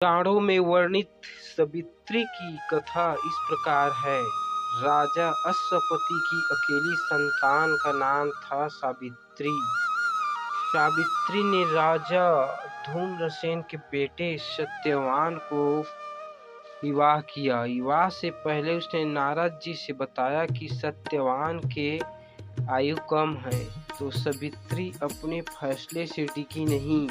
पुराणों में वर्णित सावित्री की कथा इस प्रकार है। राजा अश्वपति की अकेली संतान का नाम था सावित्री। सावित्री ने राजा धूम्रसेन के बेटे सत्यवान को विवाह किया। विवाह से पहले उसने नारद जी से बताया कि सत्यवान के आयु कम है, तो सावित्री अपने फैसले से टिकी नहीं।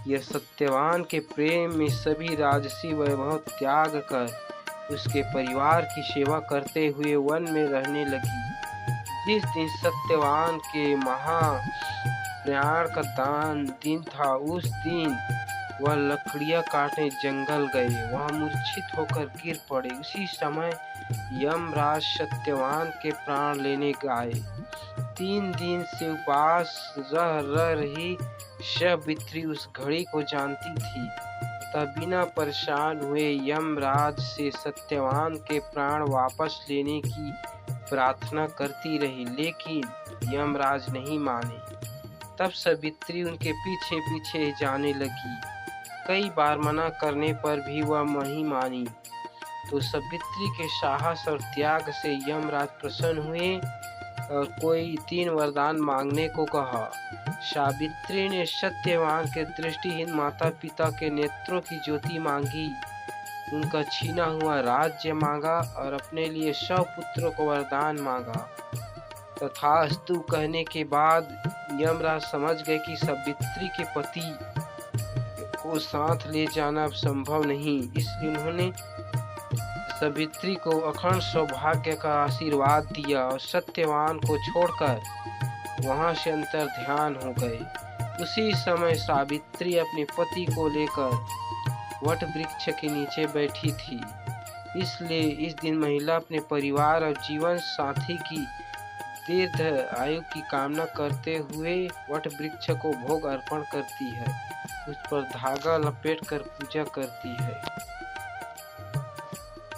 यह सत्यवान के प्रेम में सभी राजसी वैभव त्याग कर उसके परिवार की सेवा करते हुए वन में रहने लगी। जिस दिन सत्यवान के महाप्रयाण का दिन था, उस दिन वह लकड़ियां काटने जंगल गए। वहां मूर्छित होकर गिर पड़े। उसी समय यमराज सत्यवान के प्राण लेने आए। 3 दिन से उपवास रह रही सावित्री उस घड़ी को जानती थी, तब बिना परेशान हुए यमराज से सत्यवान के प्राण वापस लेने की प्रार्थना करती रही, लेकिन यमराज नहीं माने। तब सावित्री उनके पीछे पीछे जाने लगी। कई बार मना करने पर भी वह नहीं मानी, तो सावित्री के साहस और त्याग से यमराज प्रसन्न हुए और कोई 3 वरदान मांगने को कहा। सावित्री ने सत्यवान के दृष्टिहीन माता पिता के नेत्रों की ज्योति मांगी, उनका छीना हुआ राज्य मांगा और अपने लिए 100 पुत्रों को वरदान मांगा। तथास्तु कहने के बाद यमराज समझ गए कि सावित्री के पति को साथ ले जाना संभव नहीं, इसलिए उन्होंने सावित्री को अखंड सौभाग्य का आशीर्वाद दिया और सत्यवान को छोड़कर वहां से अंतर ध्यान हो गए। उसी समय सावित्री अपने पति को लेकर वट वृक्ष के नीचे बैठी थी। इसलिए इस दिन महिला अपने परिवार और जीवन साथी की दीर्घ आयु की कामना करते हुए वट वृक्ष को भोग अर्पण करती है, उस पर धागा लपेट कर पूजा करती है।